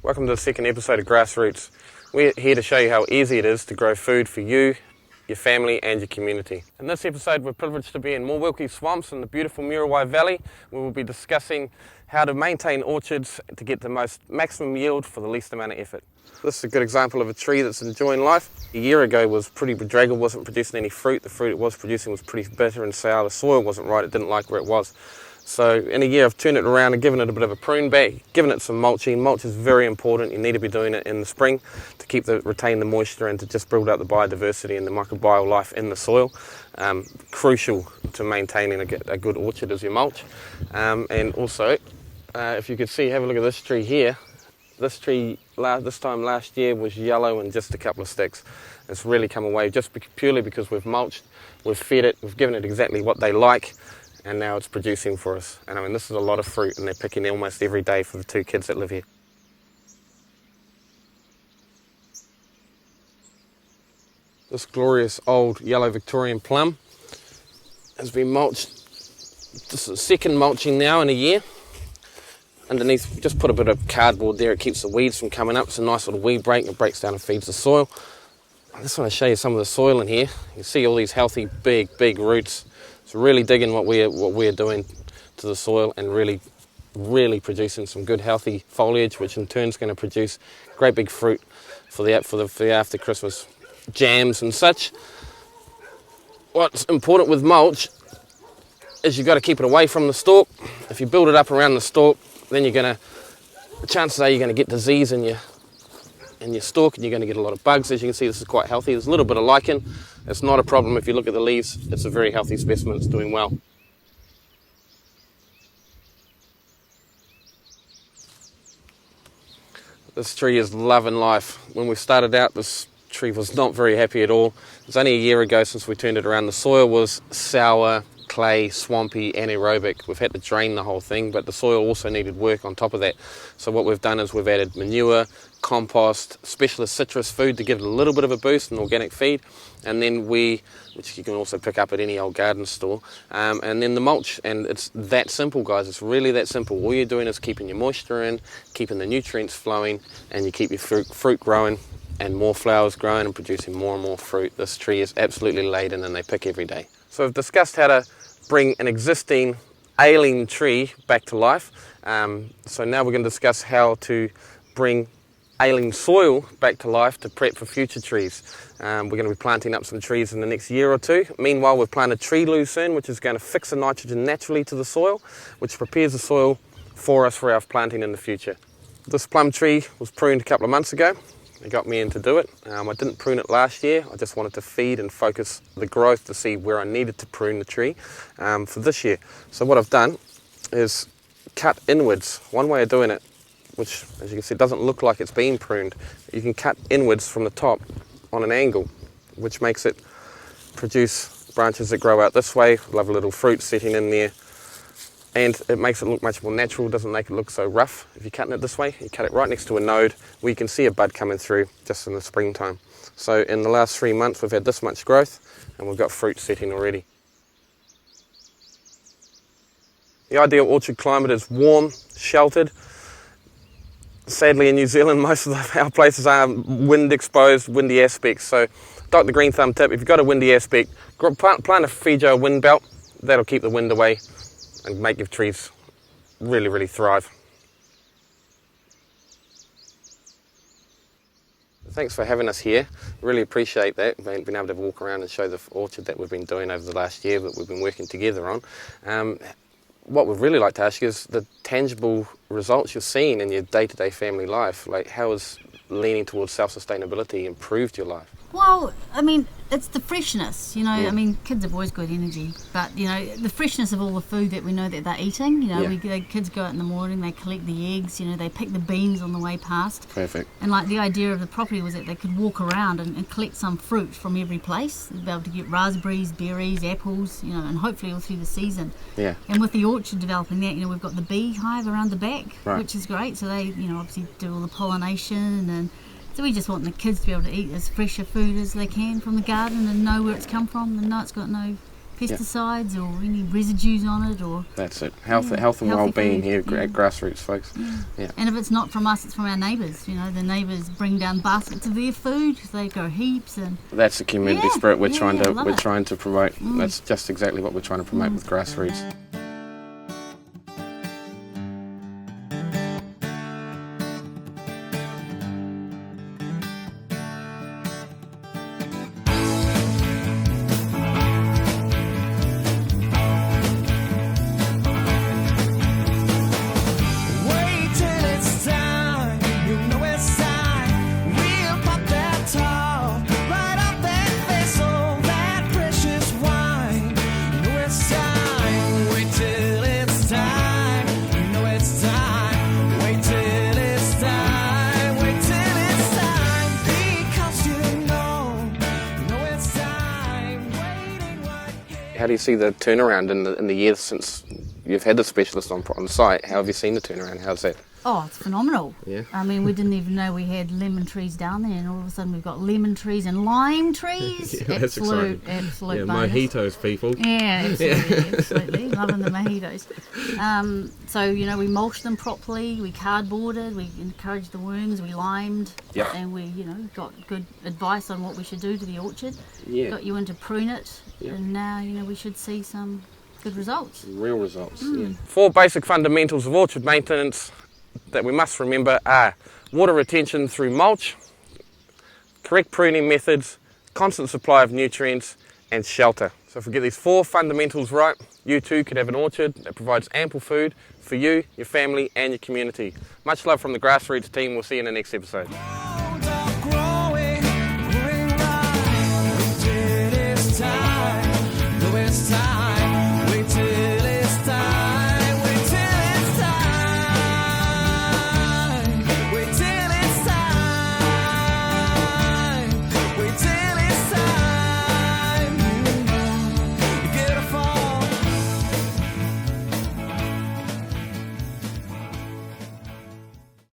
Welcome to the second episode of Grassroots. We're here to show you how easy it is to grow food for you, your family and your community. In this episode we're privileged to be in Milwaukee Swamps in the beautiful Muriwai Valley. We will be discussing how to maintain orchards to get the maximum yield for the least amount of effort. This is a good example of a tree that's enjoying life. A year ago was pretty bedraggled, wasn't producing any fruit. The fruit it was producing was pretty bitter and sour. The soil wasn't right, it didn't like where it was. So in a year I've turned it around and given it a bit of a prune back, given it some mulching. Mulch is very important. You need to be doing it in the spring to retain the moisture and to just build up the biodiversity and the microbial life in the soil. Crucial to maintaining a good orchard is your mulch. And also, if you could see, have a look at this tree here. This tree this time last year was yellow and just a couple of sticks. It's really come away just purely because we've mulched, we've fed it, we've given it exactly what they like, and now it's producing for us. And I mean, this is a lot of fruit and they're picking almost every day for the two kids that live here. This glorious old yellow Victorian plum has been mulched. This is the second mulching now in a year. Underneath, just put a bit of cardboard there, it keeps the weeds from coming up. It's a nice little weed break, it breaks down and feeds the soil. I just want to show you some of the soil in here. You can see all these healthy, big roots. It's really digging what we're doing to the soil and really producing some good healthy foliage, which in turn is going to produce great big fruit for the after Christmas jams and such. What's important with mulch is you've got to keep it away from the stalk. If you build it up around the stalk, then the chances are you're going to get disease in your stalk and you're going to get a lot of bugs. As you can see, this is quite healthy. There's a little bit of lichen. It's not a problem if you look at the leaves. It's a very healthy specimen. It's doing well. This tree is loving life. When we started out, this tree was not very happy at all. It was only a year ago since we turned it around. The soil was sour, clay, swampy, anaerobic. We've had to drain the whole thing, but the soil also needed work on top of that. So what we've done is we've added manure, compost, specialist citrus food to give it a little bit of a boost, an organic feed, and then which you can also pick up at any old garden store, and then the mulch. And it's that simple, guys. It's really that simple. All you're doing is keeping your moisture in, keeping the nutrients flowing, and you keep your fruit growing and more flowers growing and producing more and more fruit. This tree is absolutely laden and they pick every day. So we've discussed how to bring an existing ailing tree back to life. So now we're going to discuss how to bring ailing soil back to life to prep for future trees. We're going to be planting up some trees in the next year or two. Meanwhile, we've planted tree loo soon, which is going to fix the nitrogen naturally to the soil, which prepares the soil for us for our planting in the future. This plum tree was pruned a couple of months ago. It got me in to do it. I didn't prune it last year. I just wanted to feed and focus the growth to see where I needed to prune the tree for this year. So what I've done is cut inwards. One way of doing it, which as you can see doesn't look like it's been pruned, you can cut inwards from the top on an angle, which makes it produce branches that grow out this way, lovely little fruit setting in there. And it makes it look much more natural, doesn't make it look so rough. If you're cutting it this way, you cut it right next to a node where you can see a bud coming through just in the springtime. So in the last 3 months we've had this much growth and we've got fruit setting already. The ideal orchard climate is warm, sheltered. Sadly in New Zealand most of our places are wind exposed, windy aspects. So Doc Greenthumb tip, if you've got a windy aspect, plant a Fijo wind belt. That'll keep the wind away and make your trees really thrive. Thanks for having us here. Really appreciate that, being able to walk around and show the orchard that we've been doing over the last year that we've been working together on. What we'd really like to ask you is the tangible results you're seeing in your day-to-day family life. Like, how has leaning towards self-sustainability improved your life? Well, I mean, it's the freshness, you know. I mean, kids have always got energy, but, you know, the freshness of all the food that we know that they're eating. You know, the kids go out in the morning, they collect the eggs, you know, they pick the beans on the way past. Perfect. And, like, the idea of the property was that they could walk around and collect some fruit from every place. They'd be able to get raspberries, berries, apples, you know, and hopefully all through the season. Yeah. And with the orchard developing that, you know, we've got the beehive around the back, which is great. So they, you know, obviously do all the pollination and So we just want the kids to be able to eat as fresh a food as they can from the garden and know where it's come from and know it's got no pesticides or any residues on it, or that's it. Health and well-being here at Grassroots, folks. Yeah. And if it's not from us, it's from our neighbours. You know, the neighbours bring down baskets of their food. They go heaps, and that's the community spirit we're trying to promote. That's just exactly what we're trying to promote with Grassroots. How do you see the turnaround in the years since you've had the specialist on site? How have you seen the turnaround? How's that? Oh, it's phenomenal. Yeah. I mean, we didn't even know we had lemon trees down there, and all of a sudden we've got lemon trees and lime trees. Yeah, that's exciting. Absolute bonus. Mojitos, people. Yeah, absolutely. Loving the mojitos. So, you know, we mulched them properly, we cardboarded, we encouraged the worms, we limed, and we, you know, got good advice on what we should do to the orchard. Yeah. Got you in to prune it, and now, you know, we should see some good results. Real results, yeah. 4 basic fundamentals of orchard maintenance that we must remember are water retention through mulch, correct pruning methods, constant supply of nutrients, and shelter. So if we get these 4 fundamentals right, you too could have an orchard that provides ample food for you, your family, and your community. Much love from the Grassroots team. We'll see you in the next episode.